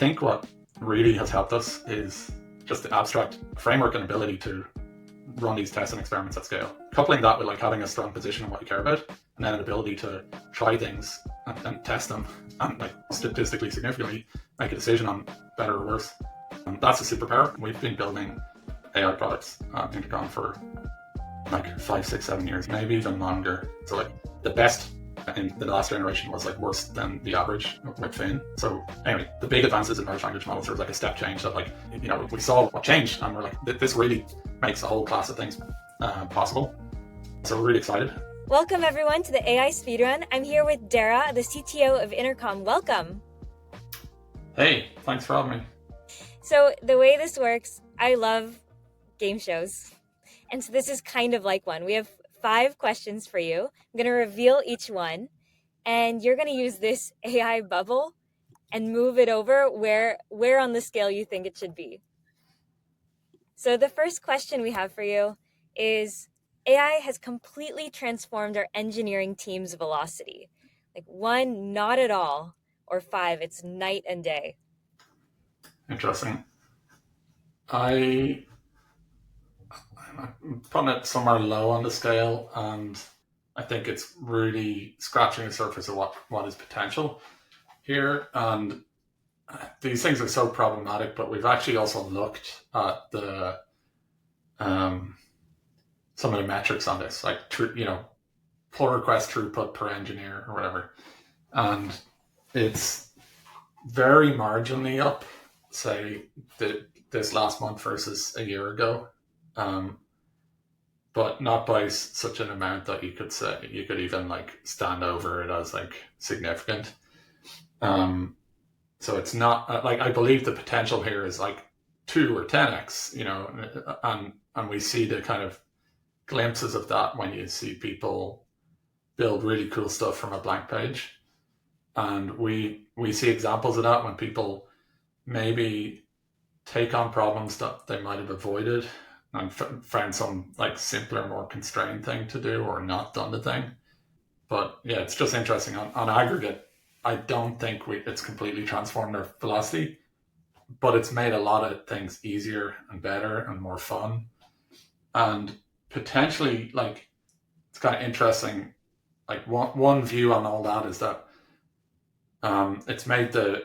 think what really has helped us is just the abstract framework and ability to run these tests and experiments at scale. Coupling that with like having a strong position on what you care about, and then an ability to try things and test them and like statistically significantly make a decision on better or worse. And that's a superpower. We've been building AI products at Intercom for like 5, 6, 7 years, maybe even longer. So like the best in the last generation was like worse than the average with Finn. So anyway, the big advances in large language models, there was like a step change that like, you know, we saw what changed and we're like, this really makes a whole class of things possible. So we're really excited. Welcome everyone to the AI Speedrun. I'm here with Darragh, the CTO of Intercom. Welcome. Hey, thanks for having me. So the way this works, I love game shows. And so this is kind of like one. We have 5 questions for you. I'm going to reveal each one, and you're going to use this AI bubble and move it over where on the scale you think it should be. So the first question we have for you is, AI has completely transformed our engineering team's velocity. Like 1, not at all, or 5, it's night and day. Interesting. I'm putting it somewhere low on the scale, and I think it's really scratching the surface of what is potential here. And these things are so problematic, but we've actually also looked at the some of the metrics on this, like pull request throughput per engineer or whatever, and it's very marginally up, say this last month versus a year ago, but not by such an amount that you could even like stand over it as like significant. So it's not like, I believe the potential here is like 2 or 10x, and we see the kind of glimpses of that when you see people build really cool stuff from a blank page. And we see examples of that when people maybe take on problems that they might have avoided and found some like simpler, more constrained thing to do, or not done the thing. But yeah, it's just interesting. On aggregate, I don't think it's completely transformed our velocity, but it's made a lot of things easier and better and more fun. And potentially, like, it's kind of interesting. Like one view on all that is that it's made the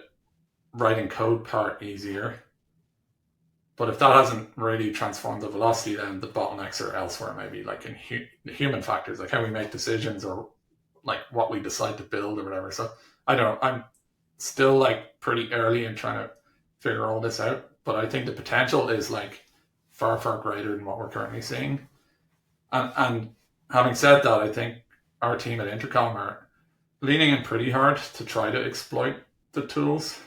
writing code part easier. But if that hasn't really transformed the velocity, then the bottlenecks are elsewhere, maybe like in human factors, like how we make decisions or like what we decide to build or whatever. So I don't know. I'm still like pretty early in trying to figure all this out, but I think the potential is like far, far greater than what we're currently seeing. And having said that, I think our team at Intercom are leaning in pretty hard to try to exploit the tools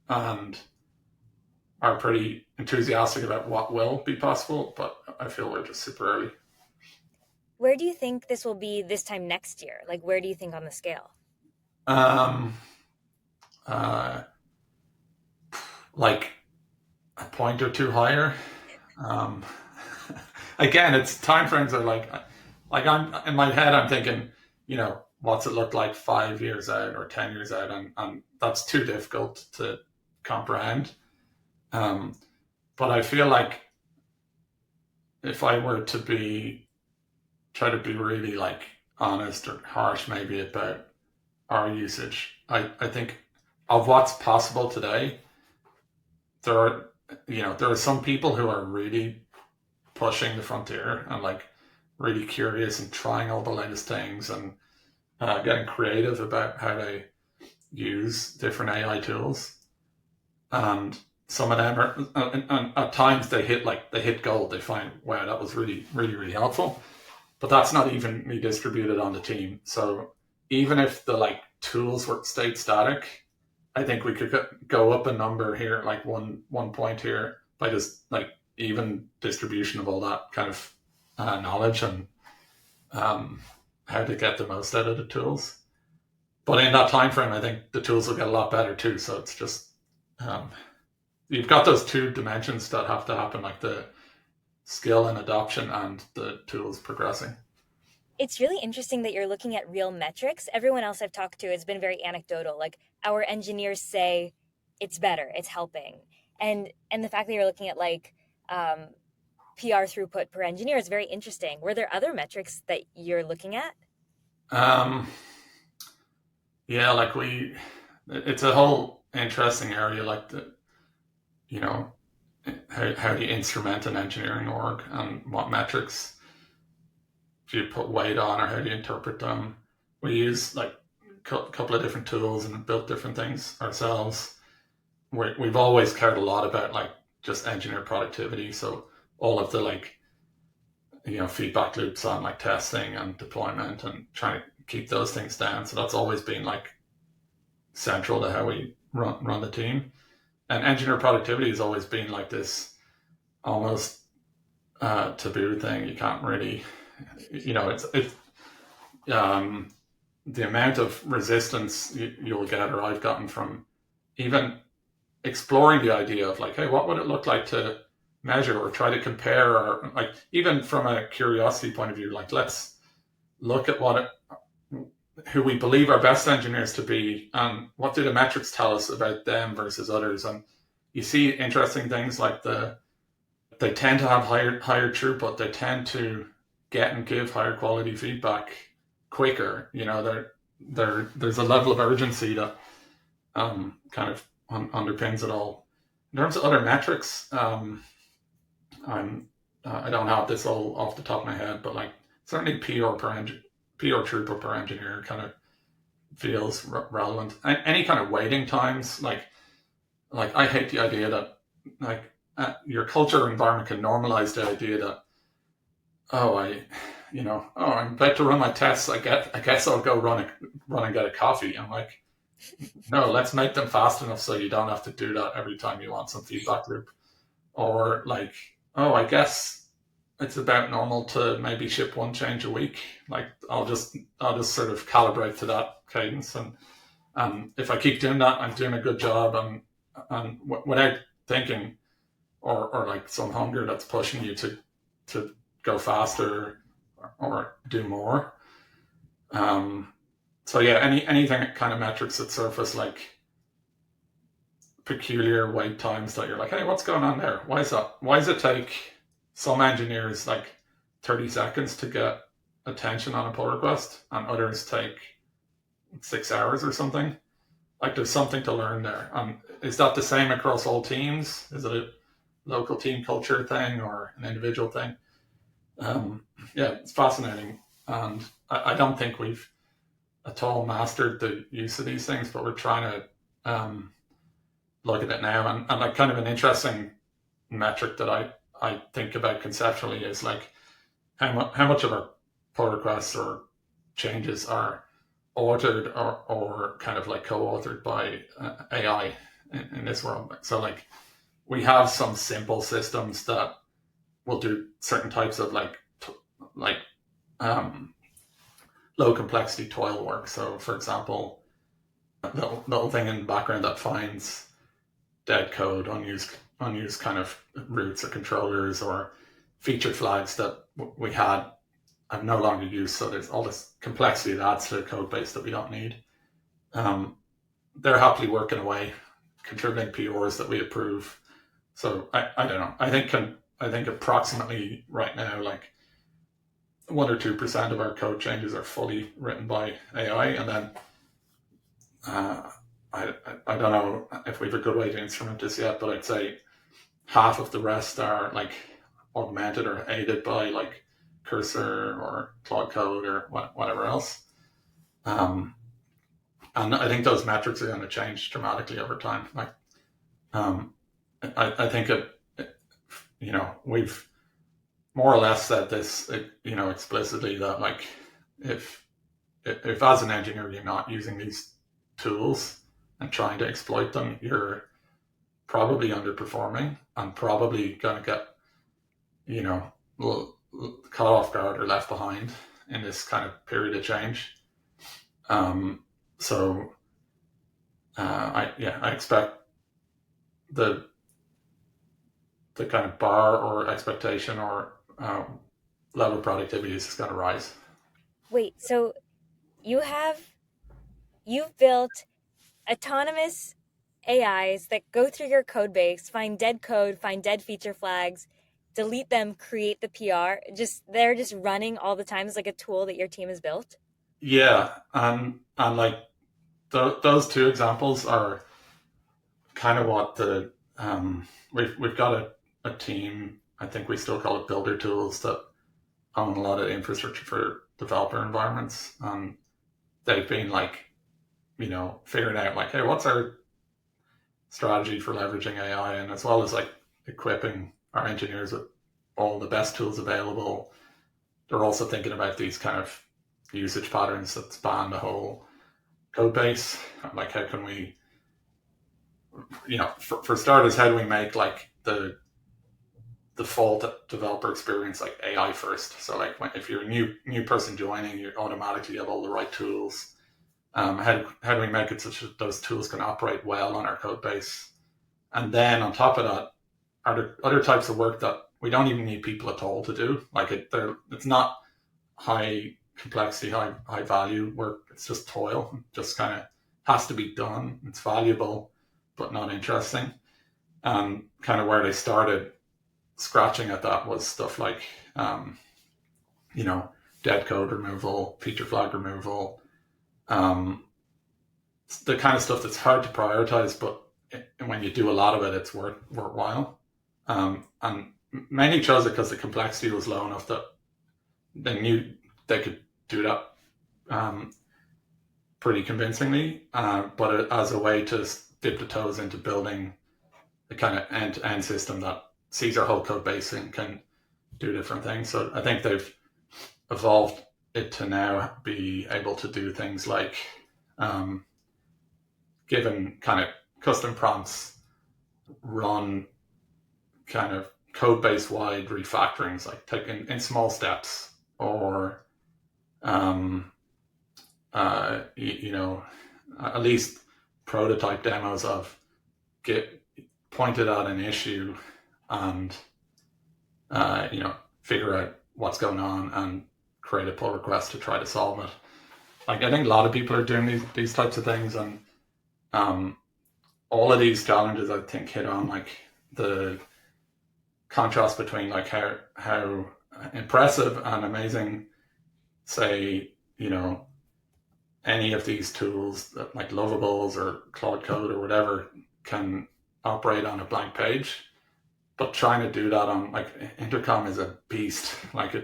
and are pretty enthusiastic about what will be possible, but I feel we're just super early. Where do you think this will be this time next year? Like, where do you think on the scale? Like a point or 2 higher. Again, it's timeframes are like I'm in my head, I'm thinking, what's it look like 5 years out or 10 years out, and that's too difficult to comprehend. But I feel like if I were to try to be really like honest or harsh maybe about our usage, I think of what's possible today, there are some people who are really pushing the frontier and like really curious and trying all the latest things and getting creative about how they use different AI tools. And some of them are, and at times they hit gold. They find, wow, that was really, really, really helpful. But that's not evenly distributed on the team. So even if the like tools stayed static, I think we could go up a number here, like one point here, by just like even distribution of all that kind of knowledge and how to get the most out of the tools. But in that time frame, I think the tools will get a lot better too. So it's just you've got those 2 dimensions that have to happen, like the skill and adoption and the tools progressing. It's really interesting that you're looking at real metrics. Everyone else I've talked to has been very anecdotal. Like, our engineers say it's better, it's helping. And the fact that you're looking at like um, PR throughput per engineer is very interesting. Were there other metrics that you're looking at? Um, yeah, like it's a whole interesting area, like you know, how do you instrument an engineering org and what metrics do you put weight on or how do you interpret them? We use like a couple of different tools and built different things ourselves. We've always cared a lot about like just engineer productivity. So all of the like, feedback loops on like testing and deployment and trying to keep those things down. So that's always been like central to how we run the team. And engineer productivity has always been like this almost taboo thing. You can't really, it's um, the amount of resistance you'll get, or I've gotten from even exploring the idea of like, hey, what would it look like to measure or try to compare, or like even from a curiosity point of view, like let's look at who we believe our best engineers to be, and what do the metrics tell us about them versus others. And you see interesting things like they tend to have higher throughput. They tend to get and give higher quality feedback quicker. There's a level of urgency that kind of underpins it all. In terms of other metrics, I don't have this all off the top of my head, but like certainly PR throughput per engineer kind of feels relevant. Any kind of waiting times, like I hate the idea that like your culture environment can normalize the idea that, oh, I'm about to run my tests. I guess I'll go run and get a coffee. I'm like, no, let's make them fast enough so you don't have to do that every time you want some feedback loop. Or like, oh, I guess it's about normal to maybe ship one change a week. Like I'll just sort of calibrate to that cadence, and if I keep doing that, I'm doing a good job, and without thinking or like some hunger that's pushing you to go faster or do more. So yeah, anything kind of metrics that surface like peculiar wait times that you're like, hey, what's going on there? Why is that? Why does it take some engineers like 30 seconds to get attention on a pull request and others take 6 hours or something? Like there's something to learn there. Is that the same across all teams? Is it a local team culture thing or an individual thing? Yeah, it's fascinating. And I don't think we've at all mastered the use of these things, but we're trying to look at it now. And like kind of an interesting metric that I think about conceptually is like how much of our pull requests or changes are authored or kind of like co-authored by AI in this world. So like we have some simple systems that will do certain types of like um, low complexity toil work. So for example, the little thing in the background that finds dead code, unused kind of routes or controllers or feature flags that we had have no longer used. So there's all this complexity that adds to the code base that we don't need. Um, they're happily working away, contributing POs that we approve. So I don't know. I think approximately right now, like 1 or 2% of our code changes are fully written by AI, and then uh, I don't know if we have a good way to instrument this yet, but I'd say half of the rest are like augmented or aided by like Cursor or Claude Code or whatever else. Um, and I think those metrics are going to change dramatically over time. Like, um, I think we've more or less said this, explicitly that like if as an engineer you're not using these tools and trying to exploit them, you're probably underperforming and probably going to get, caught off guard or left behind in this kind of period of change. Um, so I expect the kind of bar or expectation or level of productivity is going to rise. Wait, so you have you've built autonomous AIs that go through your code base, find dead code, find dead feature flags, delete them, create the PR. Just they're just running all the time as like a tool that your team has built. Yeah, and like those two examples are kind of what the we've got a team. I think we still call it Builder Tools that own a lot of infrastructure for developer environments. They've been like figuring out like, hey, what's our strategy for leveraging AI, and as well as like equipping our engineers with all the best tools available. They're also thinking about these kind of usage patterns that span the whole code base. Like, how can we, for starters, how do we make like the default developer experience like AI first? So like, if you're a new person joining, you automatically have all the right tools. How do we make it such that those tools can operate well on our code base? And then on top of that, are there other types of work that we don't even need people at all to do? Like it's not high complexity, high value work. It's just toil. It just kind of has to be done. It's valuable, but not interesting. And kind of where they started scratching at that was stuff like, you know, dead code removal, feature flag removal, um, the kind of stuff that's hard to prioritize, but when you do a lot of it, it's worthwhile. And many chose it because the complexity was low enough that they knew they could do that um, pretty convincingly, but as a way to dip the toes into building a kind of end-to-end system that sees our whole code base and can do different things. So I think they've evolved it to now be able to do things like um, given kind of custom prompts, run kind of code base wide refactorings, like taking in small steps, or um, at least prototype demos of get pointed at an issue and figure out what's going on and create a pull request to try to solve it. Like, I think a lot of people are doing these types of things, and um, all of these challenges I think hit on like the contrast between like how impressive and amazing, say, any of these tools that like Lovables or Claude Code or whatever can operate on a blank page, but trying to do that on like Intercom is a beast. Like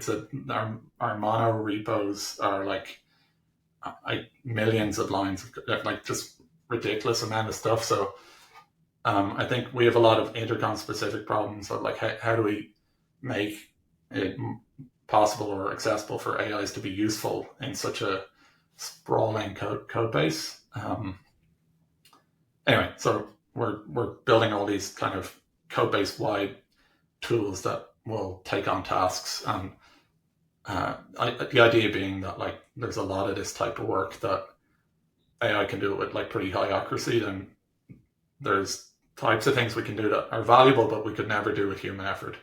our mono repos are like millions of lines of like just ridiculous amount of stuff. So I think we have a lot of Intercom specific problems of like how do we make it possible or accessible for AIs to be useful in such a sprawling code base. Anyway, so we're building all these kind of code base wide tools that will take on tasks, and the idea being that like there's a lot of this type of work that AI can do with like pretty high accuracy, and there's types of things we can do that are valuable, but we could never do with human effort.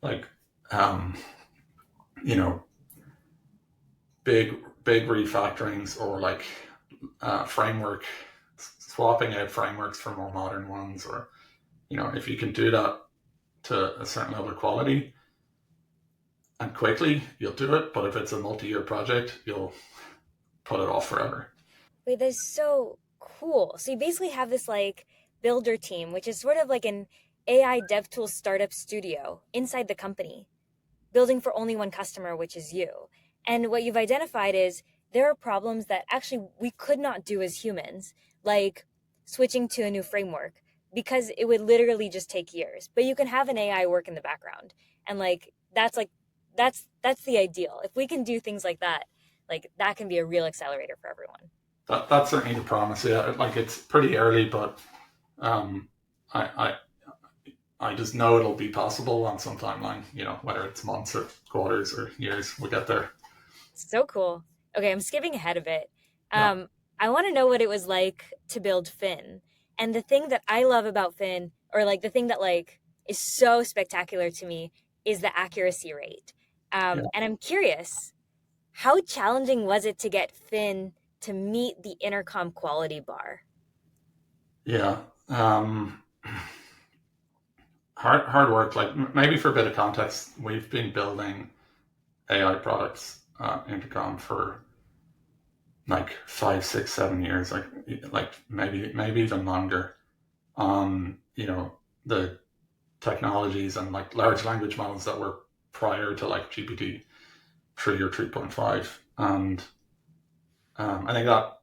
Like, um, you know, big refactorings, or like framework swapping out frameworks for more modern ones, or if you can do that to a certain level of quality and quickly, you'll do it. But if it's a multi-year project, you'll put it off forever. Wait, that's so cool. So you basically have this like builder team, which is sort of like an AI dev tool startup studio inside the company, building for only one customer, which is you. And what you've identified is there are problems that actually we could not do as humans, like switching to a new framework, because it would literally just take years. But you can have an AI work in the background. And like that's the ideal. If we can do things like that can be a real accelerator for everyone. That's certainly the promise. Yeah, like it's pretty early, but um, I I just know it'll be possible on some timeline. Whether it's months or quarters or years, we'll get there. So cool. Okay, I'm skipping ahead a bit. Yeah, I want to know what it was like to build Finn. And the thing that I love about Finn, or like the thing that like is so spectacular to me, is the accuracy rate. yeah, And I'm curious, how challenging was it to get Finn to meet the intercom quality bar? yeah. Um, hard work. Like maybe for a bit of context, we've been building AI products at Intercom for like 5, 6, 7 years, like maybe even longer. On the technologies and like large language models that were prior to like GPT 3 or 3.5, and I think that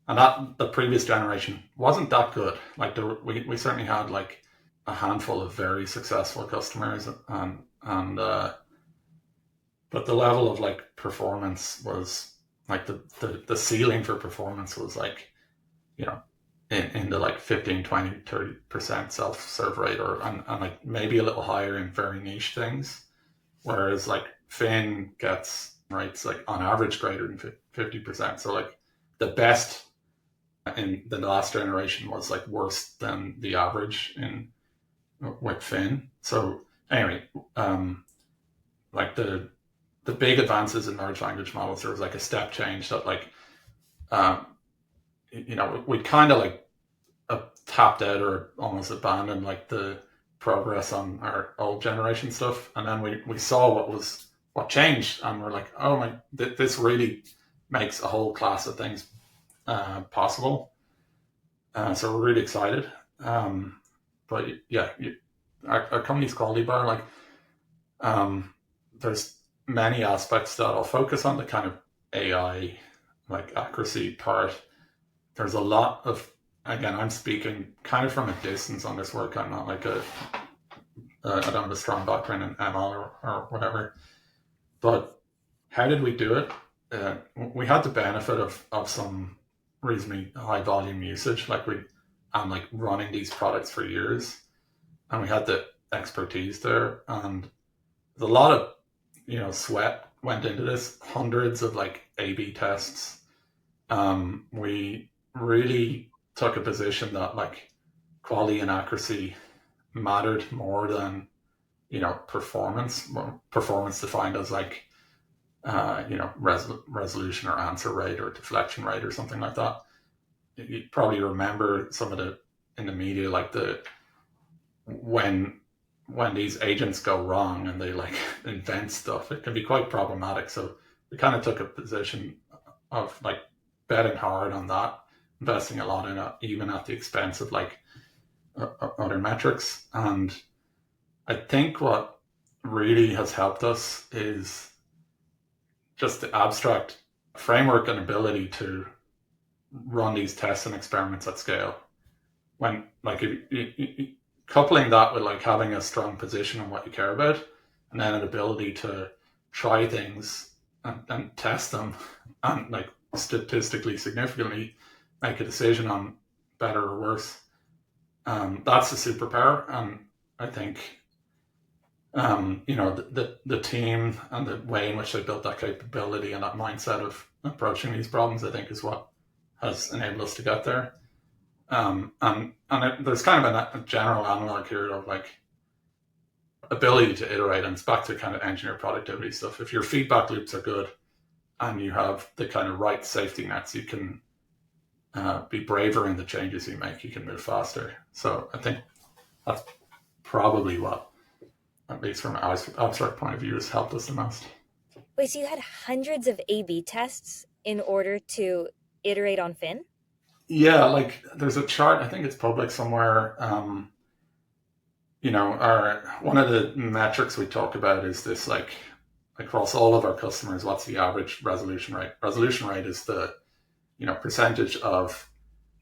and that the previous generation wasn't that good. Like we certainly had like a handful of very successful customers, and but the level of like performance was like the ceiling for performance was like you know in the like 15, 20, 30% self-serve rate, and like maybe a little higher in very niche things, whereas like Finn gets rates like on average greater than 50%. So like the best in the last generation was like worse than the average in with Finn. So anyway, like the big advances in large language models, there was like a step change that like um, we kind of like tapped out or almost abandoned like the progress on our old generation stuff, and then we saw what changed, and we're like, oh my, this really makes a whole class of things possible. So we're really excited. But yeah, our company's quality bar, like there's many aspects that I'll focus on the kind of AI like accuracy part. There's a lot of, again, I'm speaking kind of from a distance on this work. I'm not like I don't have a strong background in ML or whatever. But how did we do it? We had the benefit of some reasonably high volume usage, and like running these products for years, and we had the expertise there, and there's a lot of sweat went into this, hundreds of like A/B tests. We really took a position that like quality and accuracy mattered more than performance. Performance defined as like resolution or answer rate or deflection rate or something like that. You probably remember some of the in the media, like the when these agents go wrong and they like invent stuff, it can be quite problematic. So we kind of took a position of like betting hard on that, investing a lot in it, even at the expense of like other metrics. And I think what really has helped us is just the abstract framework and ability to run these tests and experiments at scale. When like coupling that with like having a strong position on what you care about, and then an ability to try things and test them, and like statistically significantly make a decision on better or worse. That's a superpower, and I think the team and the way in which they built that capability and that mindset of approaching these problems, I think, is what has enabled us to get there. There's kind of a general analog here of like ability to iterate, and it's back to kind of engineer productivity stuff. If your feedback loops are good and you have the kind of right safety nets, you can be braver in the changes you make. You can move faster. So I think that's probably what, at least from an abstract point of view, has helped us the most. Wait, so you had hundreds of A/B tests in order to iterate on Finn? Yeah, like there's a chart, I think it's public somewhere. Our one of the metrics we talk about is this, like across all of our customers, what's the average resolution rate? Resolution rate is the percentage of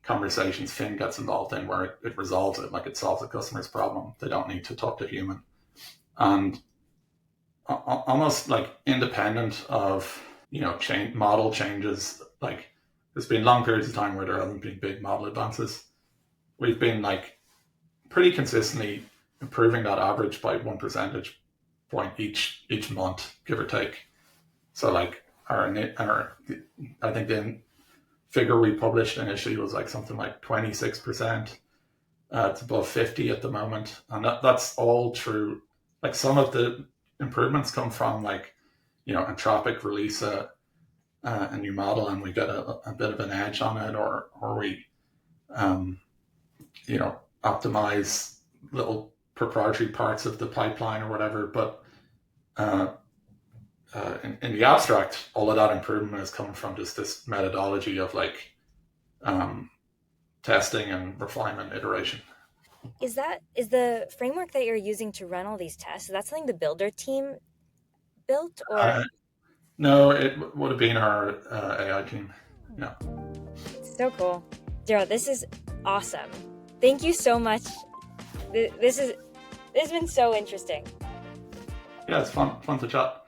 conversations Finn gets involved in where it resolves it, like it solves a customer's problem. They don't need to talk to a human. And almost like independent of model changes, like there's been long periods of time where there haven't been big model advances. We've been like pretty consistently improving that average by 1 percentage point each month, give or take. So like our I think the figure we published initially was like something like 26%. It's above 50 at the moment, and that's all true. Like some of the improvements come from like Anthropic release a new model and we get a bit of an edge on it, or we optimize little proprietary parts of the pipeline or whatever. But uh, in the abstract, all of that improvement is coming from just this methodology of like um, testing and refinement iteration. Is the framework that you're using to run all these tests, is that something the builder team built, or? Uh, no, it would have been our AI team. Yeah. So cool. Darragh, this is awesome. Thank you so much. This has been so interesting. Yeah, it's fun to chat.